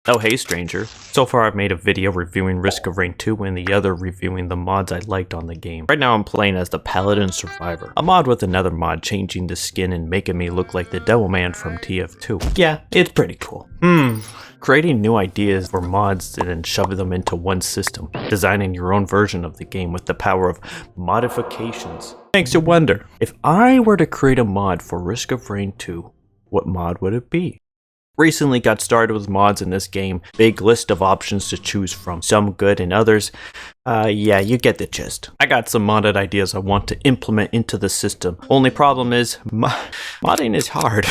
Oh hey stranger, so far I've made a video reviewing Risk of Rain 2 and the other reviewing the mods I liked on the game. Right now I'm playing as the Paladin Survivor, a mod with another mod changing the skin and making me look like the Devilman from TF2. Yeah, it's pretty cool. Creating new ideas for mods and then shoving them into one system, designing your own version of the game with the power of modifications. Makes you wonder, if I were to create a mod for Risk of Rain 2, what mod would it be? Recently got started with mods in this game, big list of options to choose from, some good and others, yeah, you get the gist. I got some modded ideas I want to implement into the system. Only problem is, modding is hard.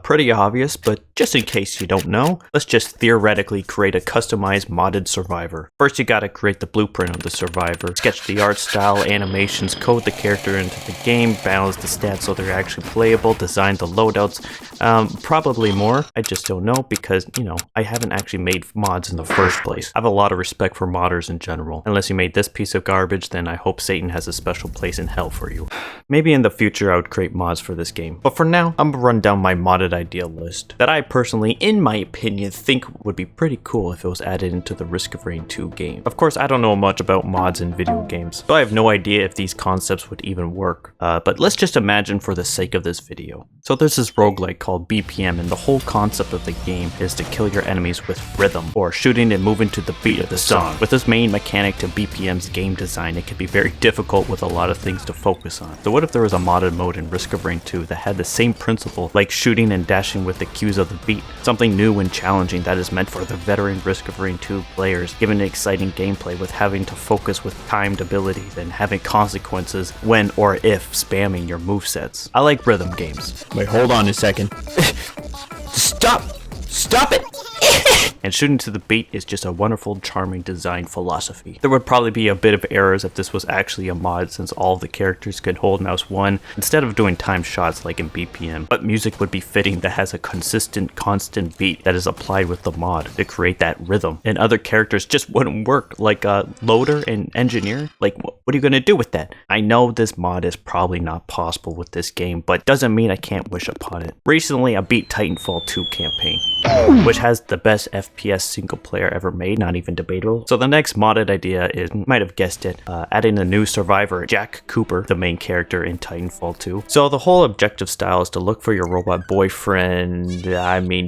Pretty obvious, but just in case you don't know, let's just theoretically create a customized modded survivor. First you gotta create the blueprint of the survivor, sketch the art style, animations, code the character into the game, balance the stats so they're actually playable, design the loadouts, probably more. I just don't know because, you know, I haven't actually made mods in the first place. I have a lot of respect for modders in general. Unless you made this piece of garbage, then I hope Satan has a special place in hell for you. Maybe in the future I would create mods for this game. But for now, I'm gonna run down my modded idea list that I personally, in my opinion, think would be pretty cool if it was added into the Risk of Rain 2 game. Of course, I don't know much about mods in video games, so I have no idea if these concepts would even work. But let's just imagine for the sake of this video. So there's this roguelike called BPM, and the whole concept of the game is to kill your enemies with rhythm, or shooting and moving to the beat of the song. With this main mechanic to BPM's game design, it can be very difficult with a lot of things to focus on. So what if there was a modded mode in Risk of Rain 2 that had the same principle, like shooting and dashing with the cues of the beat? Something new and challenging that is meant for the veteran Risk of Rain 2 players, given exciting gameplay with having to focus with timed abilities and having consequences when or if spamming your movesets. I like rhythm games. Wait, hold on a second. Stop it! And shooting to the beat is just a wonderful, charming design philosophy. There would probably be a bit of errors if this was actually a mod, since all of the characters could hold mouse 1 instead of doing timed shots like in BPM. But music would be fitting that has a consistent, constant beat that is applied with the mod to create that rhythm. And other characters just wouldn't work, like Loader and Engineer. Like, what are you gonna do with that? I know this mod is probably not possible with this game, but doesn't mean I can't wish upon it. Recently, I beat Titanfall 2 campaign, which has the best FPS single player ever made, not even debatable. So the next modded idea is, you might have guessed it, adding a new survivor, Jack Cooper, the main character in Titanfall 2. So the whole objective style is to look for your robot boyfriend,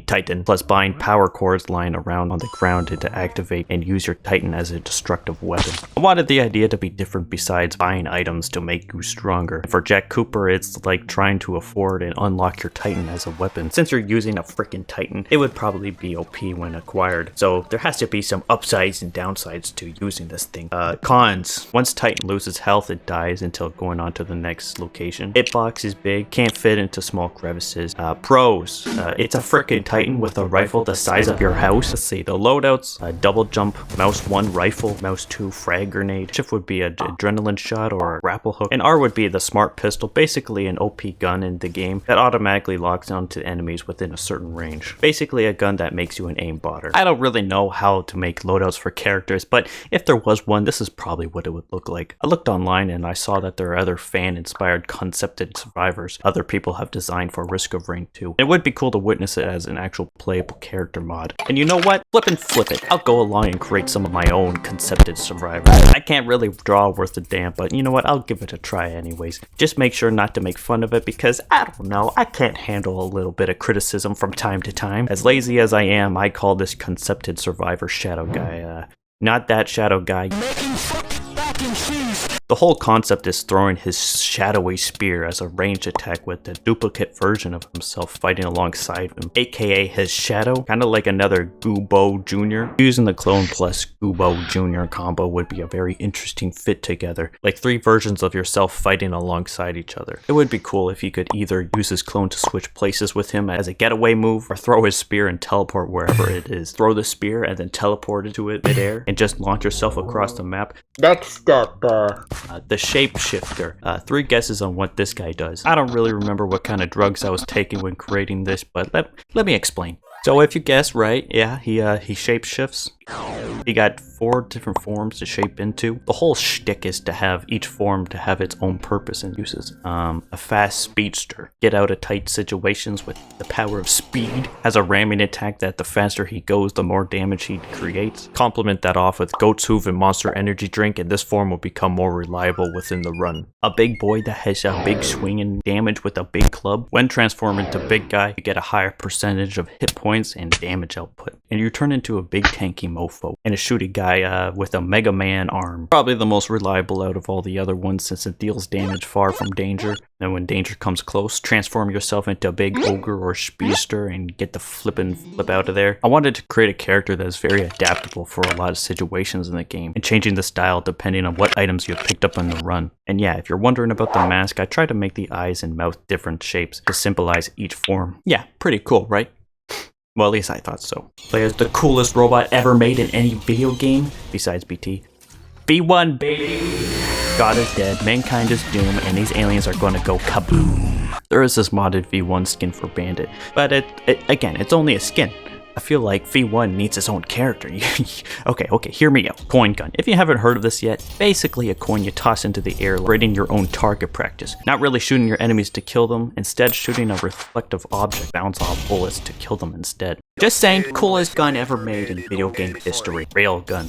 Titan, plus bind power cords lying around on the ground to activate and use your Titan as a destructive weapon. I wanted the idea to be different besides buying items to make you stronger. For Jack Cooper, it's like trying to afford and unlock your Titan as a weapon. Since you're using a freaking Titan, it would probably be OP when acquired. So there has to be some upsides and downsides to using this thing. Cons. Once Titan loses health, it dies until going on to the next location. Hitbox is big, can't fit into small crevices. Pros. It's a frickin' Titan with a rifle the size of your house. Let's see, the loadouts, double jump, mouse 1 rifle, mouse 2 frag grenade, shift would be an adrenaline shot or a grapple hook, and R would be the smart pistol, basically an OP gun in the game that automatically locks onto enemies within a certain range. Basically a gun that makes you an aimbotter. I don't really know how to make loadouts for characters, but if there was one, this is probably what it would look like. I looked online and I saw that there are other fan-inspired concepted survivors other people have designed for Risk of Rain 2. It would be cool to witness it as an actual playable character mod. And you know what? Flip it. I'll go along and create some of my own concepted survivors. I can't really draw worth a damn, but you know what? I'll give it a try anyways. Just make sure not to make fun of it because, I don't know, I can't handle a little bit of criticism from time to time. As lazy as I am, I call this concepted survivor Shadow Guy. Not that Shadow Guy. The whole concept is throwing his shadowy spear as a ranged attack with a duplicate version of himself fighting alongside him, aka his shadow, kind of like another Goobo Jr. Using the clone plus Goobo Jr. combo would be a very interesting fit together, like 3 versions of yourself fighting alongside each other. It would be cool if you could either use his clone to switch places with him as a getaway move, or throw his spear and teleport wherever it is. Throw the spear and then teleport into it midair and just launch yourself across the map. Next up, the Shapeshifter. 3 guesses on what this guy does. I don't really remember what kind of drugs I was taking when creating this, but let me explain. So if you guess right, yeah, he shapeshifts. He got 4 different forms to shape into. The whole shtick is to have each form to have its own purpose and uses. A fast speedster, get out of tight situations with the power of speed. Has a ramming attack that the faster he goes, the more damage he creates. Complement that off with goat's hoof and monster energy drink, and this form will become more reliable within the run. A big boy that has a big swing and damage with a big club. When transformed into big guy, you get a higher percentage of hit points and damage output. And you turn into a big tanky mofo. And a shooty guy with a Mega Man arm. Probably the most reliable out of all the other ones since it deals damage far from danger. And when danger comes close, transform yourself into a big ogre or speedster and get the flip out of there. I wanted to create a character that is very adaptable for a lot of situations in the game, and changing the style depending on what items you have picked up on the run. And yeah, if you're wondering about the mask, I tried to make the eyes and mouth different shapes to symbolize each form. Yeah, pretty cool, right? Well, at least I thought so. Play as the coolest robot ever made in any video game, besides BT. V1, baby! God is dead, mankind is doomed, and these aliens are gonna go kaboom. There is this modded V1 skin for Bandit, but again, it's only a skin. I feel like V1 needs its own character. Okay, hear me out. Coin gun. If you haven't heard of this yet, basically a coin you toss into the air, creating your own target practice. Not really shooting your enemies to kill them, instead shooting a reflective object, bounce off bullets to kill them instead. Just saying, coolest gun ever made in video game history. Railgun.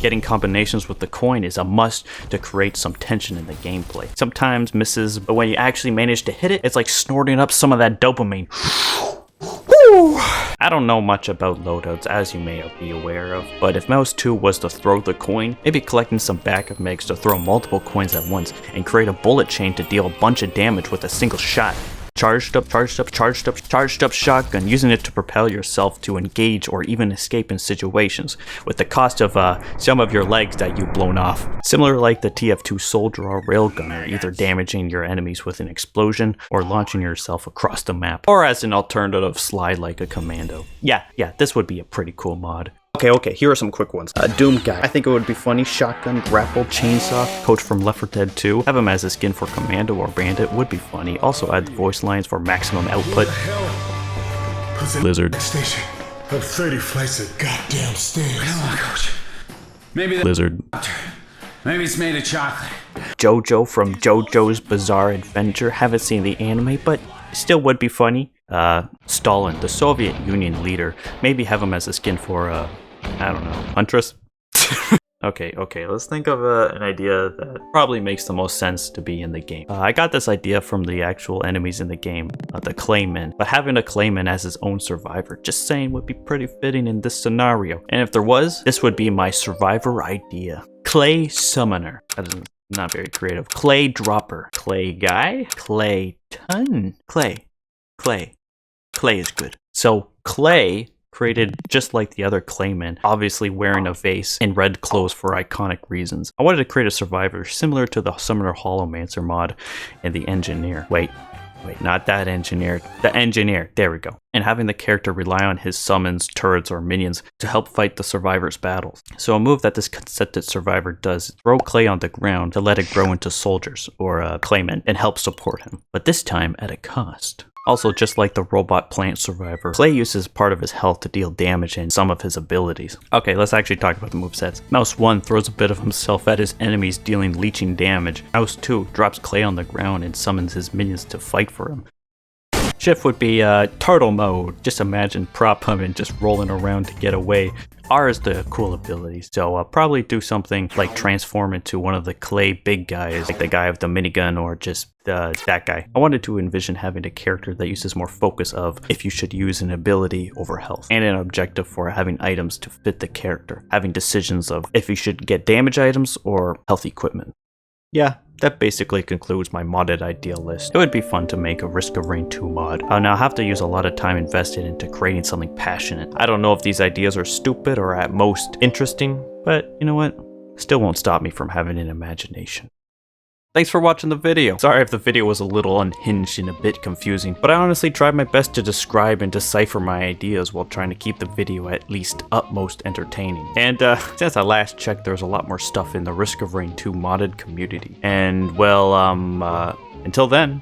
Getting combinations with the coin is a must to create some tension in the gameplay. Sometimes misses, but when you actually manage to hit it, it's like snorting up some of that dopamine. I don't know much about loadouts, as you may be aware of, but if Mouse 2 was to throw the coin, maybe collecting some backup megs to throw multiple coins at once and create a bullet chain to deal a bunch of damage with a single shot. Charged up shotgun, using it to propel yourself to engage or even escape in situations, with the cost of some of your legs that you've blown off. Similar like the TF2 soldier or railgunner, either damaging your enemies with an explosion or launching yourself across the map, or as an alternative, slide like a commando. Yeah, this would be a pretty cool mod. Okay, here are some quick ones. Doom guy. I think it would be funny. Shotgun, grapple, chainsaw, coach from Left 4 Dead 2. Have him as a skin for Commando or Bandit would be funny. Also add the voice lines for maximum output. Lizard. Station up 30 flights of goddamn stairs. Come on, coach. Maybe the Lizard. Maybe it's made of chocolate. Jojo from JoJo's Bizarre Adventure. Haven't seen the anime, but still would be funny. Stalin, the Soviet Union leader. Maybe have him as a skin for, I don't know, Huntress? Okay, let's think of an idea that probably makes the most sense to be in the game. I got this idea from the actual enemies in the game, the Clayman, but having a Clayman as his own survivor, just saying, would be pretty fitting in this scenario. And if there was, this would be my survivor idea. Clay Summoner. That is not very creative. Clay Dropper. Clay Guy. Clay Ton. Clay is good. So Clay, created just like the other Claymen, obviously wearing a vase and red clothes for iconic reasons. I wanted to create a survivor similar to the Summoner Holomancer mod and the Engineer. Wait, not that Engineer. The Engineer, there we go. And having the character rely on his summons, turrets, or minions to help fight the survivor's battles. So a move that this concepted survivor does is throw Clay on the ground to let it grow into soldiers, or Claymen, and help support him. But this time at a cost. Also, just like the robot plant survivor, Clay uses part of his health to deal damage and some of his abilities. Okay, let's actually talk about the movesets. Mouse 1 throws a bit of himself at his enemies, dealing leeching damage. Mouse 2 drops Clay on the ground and summons his minions to fight for him. Shift would be turtle mode. Just imagine prop humming, just rolling around to get away. R is the cool ability, so probably do something like transform into one of the Clay big guys, like the guy with the minigun or just that guy. I wanted to envision having a character that uses more focus of if you should use an ability over health, and an objective for having items to fit the character, having decisions of if you should get damage items or health equipment. Yeah, that basically concludes my modded idea list. It would be fun to make a Risk of Rain 2 mod. Now I have to use a lot of time invested into creating something passionate. I don't know if these ideas are stupid or at most interesting, but you know what? Still won't stop me from having an imagination. Thanks for watching the video. Sorry if the video was a little unhinged and a bit confusing, but I honestly tried my best to describe and decipher my ideas while trying to keep the video at least utmost entertaining. And since I last checked, there's a lot more stuff in the Risk of Rain 2 modded community. And well, until then,